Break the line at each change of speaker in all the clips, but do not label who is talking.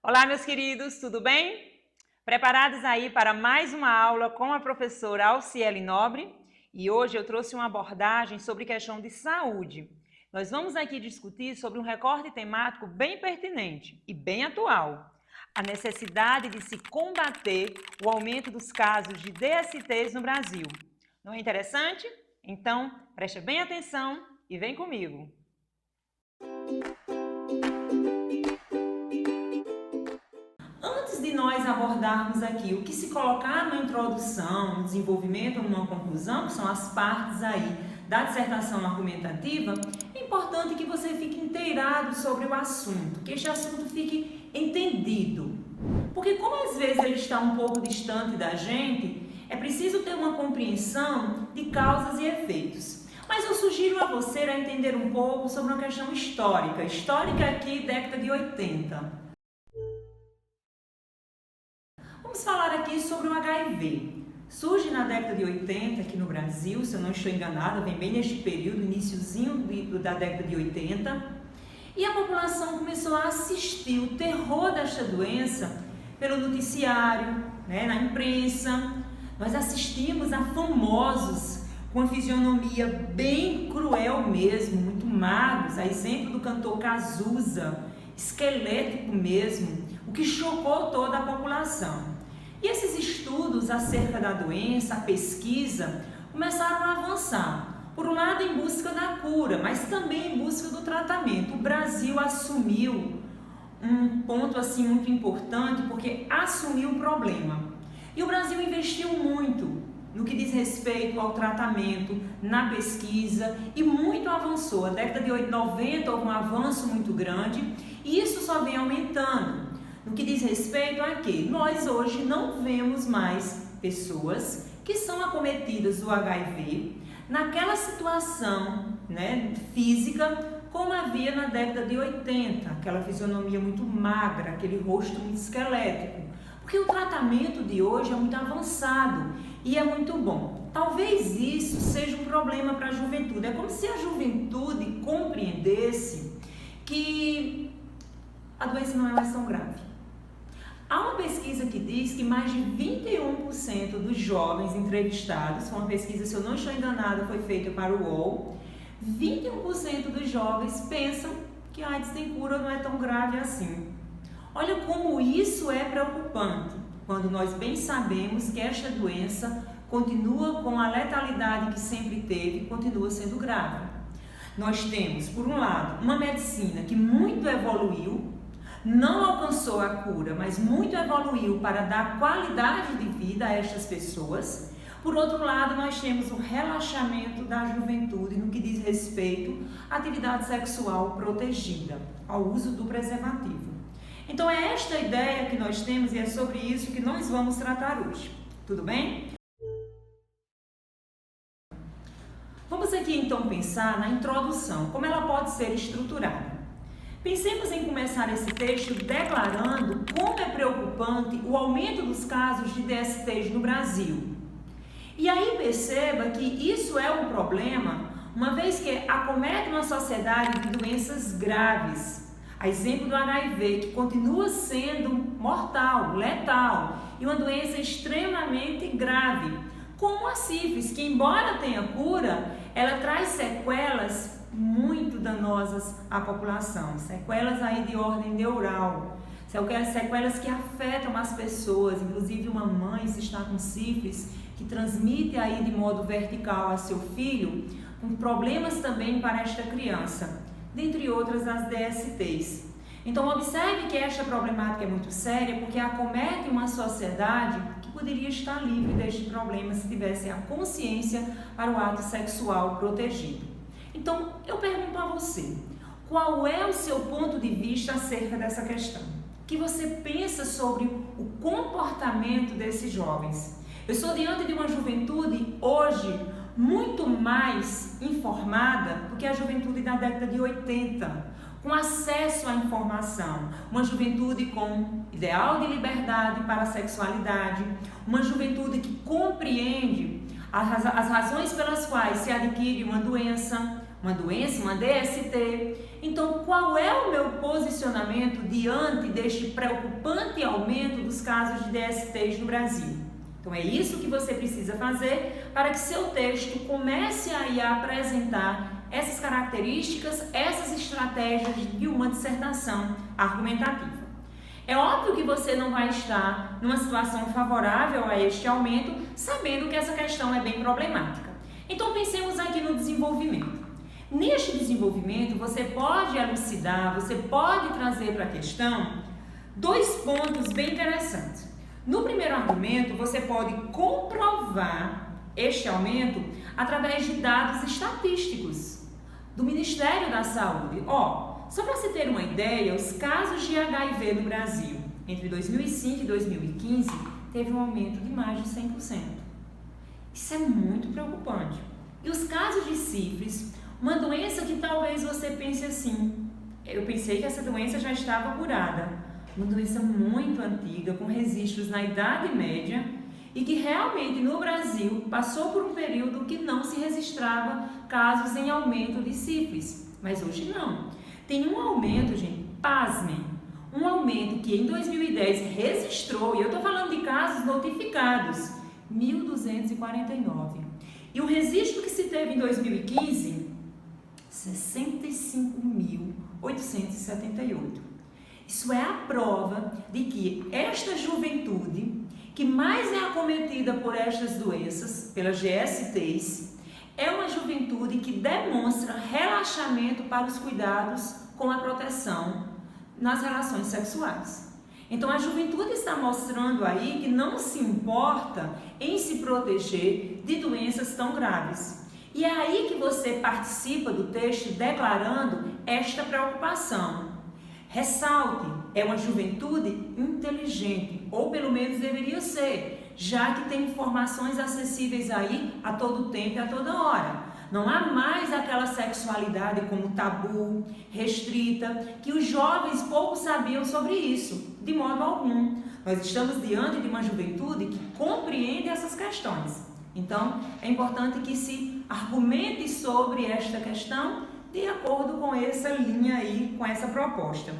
Olá, meus queridos, tudo bem? Preparados aí para mais uma aula com a professora Alciele Nobre? E hoje eu trouxe uma abordagem sobre questão de saúde. Nós vamos aqui discutir sobre um recorte temático bem pertinente e bem atual. A necessidade de se combater o aumento dos casos de DSTs no Brasil. Não é interessante? Então, preste bem atenção e vem comigo. Antes de nós abordarmos aqui o que se colocar na introdução, no desenvolvimento ou numa conclusão, que são as partes aí da dissertação argumentativa, é importante que você fique inteirado sobre o assunto, que este assunto fique entendido. Porque como às vezes ele está um pouco distante da gente, é preciso ter uma compreensão de causas e efeitos. Mas eu sugiro a você a entender um pouco sobre uma questão histórica. Histórica aqui, década de 80. Vamos falar aqui sobre o HIV. Surge na década de 80 aqui no Brasil, se eu não estou enganada, vem bem neste período, iniciozinho da década de 80. E a população começou a assistir o terror desta doença pelo noticiário, na imprensa. Nós assistimos a famosos com a fisionomia bem cruel mesmo, muito magros, a exemplo do cantor Cazuza, esquelético mesmo, o que chocou toda a população. E esses estudos acerca da doença, a pesquisa, começaram a avançar. Por um lado, em busca da cura, mas também em busca do tratamento. O Brasil assumiu um ponto assim muito importante, porque assumiu o problema. E o Brasil investiu muito no que diz respeito ao tratamento, na pesquisa, e muito avançou. A década de 90 houve um avanço muito grande, e isso só vem aumentando. No que diz respeito a que nós hoje não vemos mais pessoas que são acometidas do HIV naquela situação física como havia na década de 80, aquela fisionomia muito magra, aquele rosto muito esquelético. Porque o tratamento de hoje é muito avançado e é muito bom. Talvez isso seja um problema para a juventude. É como se a juventude compreendesse que a doença não é mais tão grave. Há uma pesquisa que diz que mais de 21% dos jovens entrevistados, foi uma pesquisa, se eu não estou enganada, foi feita para o UOL, 21% dos jovens pensam que a AIDS tem cura, não é tão grave assim. Olha como isso é preocupante, quando nós bem sabemos que esta doença continua com a letalidade que sempre teve e continua sendo grave. Nós temos, por um lado, uma medicina que muito evoluiu, não alcançou a cura, mas muito evoluiu para dar qualidade de vida a estas pessoas. Por outro lado, nós temos o relaxamento da juventude no que diz respeito à atividade sexual protegida, ao uso do preservativo. Então é esta ideia que nós temos e é sobre isso que nós vamos tratar hoje. Tudo bem? Vamos aqui então pensar na introdução, como ela pode ser estruturada. Pensemos em começar esse texto declarando como é preocupante o aumento dos casos de DSTs no Brasil. E aí perceba que isso é um problema, uma vez que acomete uma sociedade de doenças graves. A exemplo do HIV, que continua sendo mortal, letal, e uma doença extremamente grave, como a sífilis, que embora tenha cura, ela traz sequelas muito danosas à população, sequelas aí de ordem neural, sequelas que afetam as pessoas, inclusive uma mãe, se está com sífilis, que transmite aí de modo vertical a seu filho, com problemas também para esta criança, dentre outras as DSTs. Então observe que esta problemática é muito séria, porque acomete uma sociedade que poderia estar livre deste problema se tivesse a consciência para o ato sexual protegido. Então, eu pergunto a você, qual é o seu ponto de vista acerca dessa questão? O que você pensa sobre o comportamento desses jovens? Eu estou diante de uma juventude hoje muito mais informada do que a juventude da década de 80, com acesso à informação, uma juventude com ideal de liberdade para a sexualidade, uma juventude que compreende as razões pelas quais se adquire uma uma doença, uma DST. Então, qual é o meu posicionamento diante deste preocupante aumento dos casos de DSTs no Brasil? Então, é isso que você precisa fazer para que seu texto comece aí a apresentar essas características, essas estratégias de uma dissertação argumentativa. É óbvio que você não vai estar numa situação favorável a este aumento, sabendo que essa questão é bem problemática. Então, pensemos aqui no desenvolvimento. Neste desenvolvimento, você pode elucidar, você pode trazer para a questão dois pontos bem interessantes. No primeiro argumento, você pode comprovar este aumento através de dados estatísticos do Ministério da Saúde. Só para se ter uma ideia, os casos de HIV no Brasil entre 2005 e 2015 teve um aumento de mais de 100%. Isso é muito preocupante. E os casos de sífilis, uma doença que talvez você pense assim, eu pensei que essa doença já estava curada. Uma doença muito antiga, com registros na Idade Média e que realmente no Brasil passou por um período que não se registrava casos em aumento de sífilis. Mas hoje não. Tem um aumento, gente, pasmem, um aumento que em 2010 registrou, e eu estou falando de casos notificados, 1.249. E o registro que se teve em 2015, 65.878. Isso é a prova de que esta juventude, que mais é acometida por estas doenças, pelas GSTs, é uma juventude que demonstra relaxamento para os cuidados com a proteção nas relações sexuais. Então, a juventude está mostrando aí que não se importa em se proteger de doenças tão graves. E é aí que você participa do texto declarando esta preocupação. Ressalte, é uma juventude inteligente, ou pelo menos deveria ser, já que tem informações acessíveis aí a todo tempo e a toda hora. Não há mais aquela sexualidade como tabu, restrita, que os jovens pouco sabiam sobre isso, de modo algum. Nós estamos diante de uma juventude que compreende essas questões. Então, é importante que se argumente sobre esta questão de acordo com essa linha aí, com essa proposta.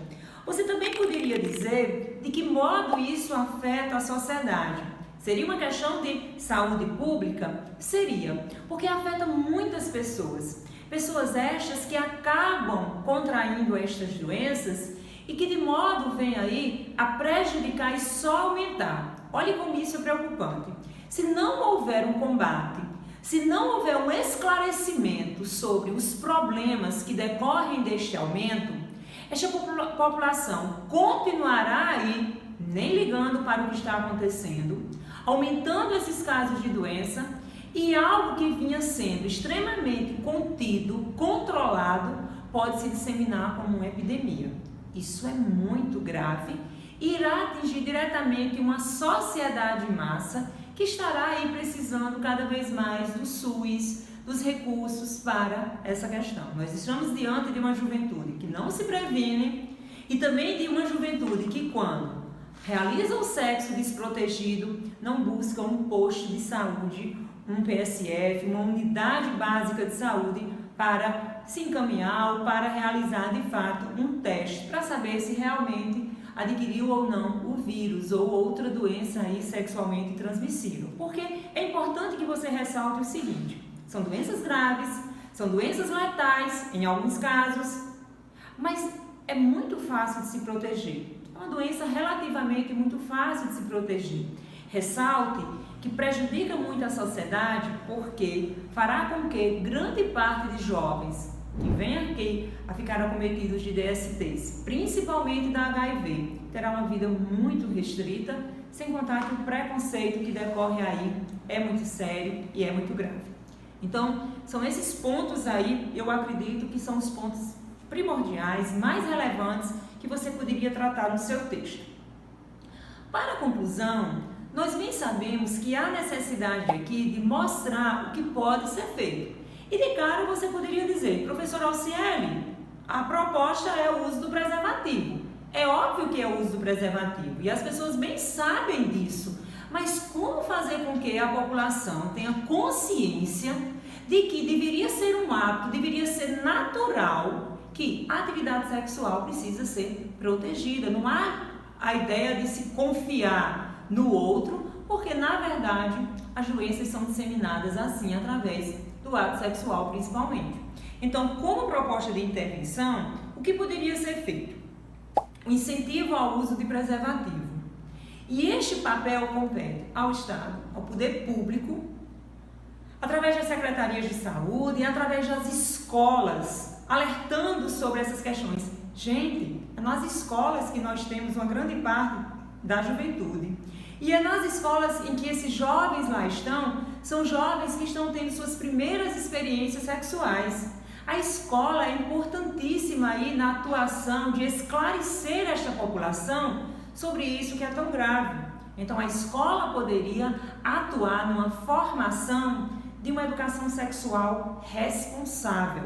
Você também poderia dizer de que modo isso afeta a sociedade. Seria uma questão de saúde pública? Seria, porque afeta muitas pessoas. Pessoas estas que acabam contraindo estas doenças e que de modo vem aí a prejudicar e só aumentar. Olhe como isso é preocupante. Se não houver um combate, se não houver um esclarecimento sobre os problemas que decorrem deste aumento, esta população continuará aí, nem ligando para o que está acontecendo, aumentando esses casos de doença e algo que vinha sendo extremamente contido, controlado, pode se disseminar como uma epidemia. Isso é muito grave e irá atingir diretamente uma sociedade em massa que estará aí precisando cada vez mais do SUS, dos recursos para essa questão. Nós estamos diante de uma juventude que não se previne e também de uma juventude que, quando realiza o sexo desprotegido, não busca um posto de saúde, um PSF, uma unidade básica de saúde para se encaminhar ou para realizar de fato um teste para saber se realmente adquiriu ou não o vírus ou outra doença aí sexualmente transmissível. Porque é importante que você ressalte o seguinte: são doenças graves, são doenças letais em alguns casos, mas é muito fácil de se proteger. É uma doença relativamente muito fácil de se proteger. Ressalte que prejudica muito a sociedade porque fará com que grande parte de jovens que venham aqui a ficar acometidos de DSTs, principalmente da HIV, terá uma vida muito restrita, sem contar que o preconceito que decorre aí é muito sério e é muito grave. Então, são esses pontos aí, eu acredito que são os pontos primordiais, mais relevantes, que você poderia tratar no seu texto. Para a conclusão, nós bem sabemos que há necessidade aqui de mostrar o que pode ser feito. E de cara você poderia dizer: professor Alciele, a proposta é o uso do preservativo. É óbvio que é o uso do preservativo e as pessoas bem sabem disso. Mas como fazer com que a população tenha consciência de que deveria ser um hábito, deveria ser natural que a atividade sexual precisa ser protegida. Não há a ideia de se confiar no outro, porque na verdade as doenças são disseminadas assim através do ato sexual principalmente. Então, como proposta de intervenção, o que poderia ser feito? O incentivo ao uso de preservativo. E este papel compete ao Estado, ao poder público, através das secretarias de saúde e através das escolas, alertando sobre essas questões. Gente, é nas escolas que nós temos uma grande parte da juventude. E é nas escolas em que esses jovens lá estão, são jovens que estão tendo suas primeiras experiências sexuais. A escola é importantíssima aí na atuação de esclarecer esta população sobre isso que é tão grave. Então a escola poderia atuar numa formação de uma educação sexual responsável.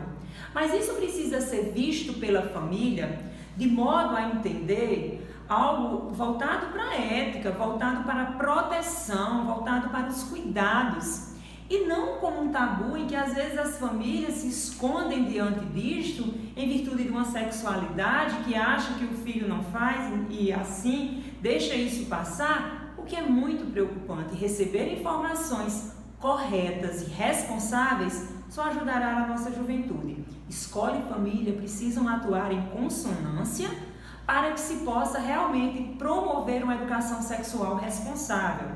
Mas isso precisa ser visto pela família de modo a entender algo voltado para a ética, voltado para a proteção, voltado para os cuidados. E não como um tabu em que às vezes as famílias se escondem diante disto em virtude de uma sexualidade que acha que o filho não faz e assim deixa isso passar, o que é muito preocupante. Receber informações corretas e responsáveis só ajudará a nossa juventude. Escola e família precisam atuar em consonância para que se possa realmente promover uma educação sexual responsável.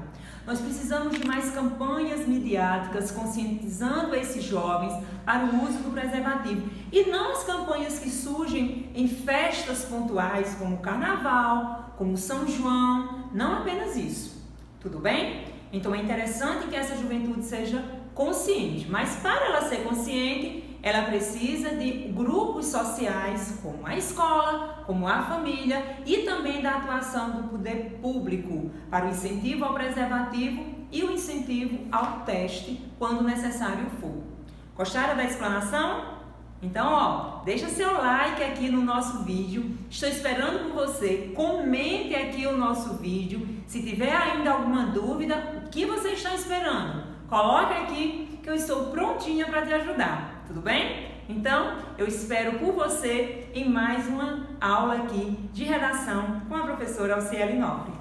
Nós precisamos de mais campanhas midiáticas conscientizando esses jovens para o uso do preservativo. E não as campanhas que surgem em festas pontuais, como o Carnaval, como o São João, não apenas isso. Tudo bem? Então é interessante que essa juventude seja consciente, mas para ela ser consciente, ela precisa de grupos sociais, como a escola, como a família e também da atuação do poder público para o incentivo ao preservativo e o incentivo ao teste quando necessário for. Gostaram da explanação? Então, deixa seu like aqui no nosso vídeo. Estou esperando por você. Comente aqui o nosso vídeo. Se tiver ainda alguma dúvida, o que você está esperando? Coloque aqui que eu estou prontinha para te ajudar. Tudo bem? Então, eu espero por você em mais uma aula aqui de redação com a professora Alciele Nobre.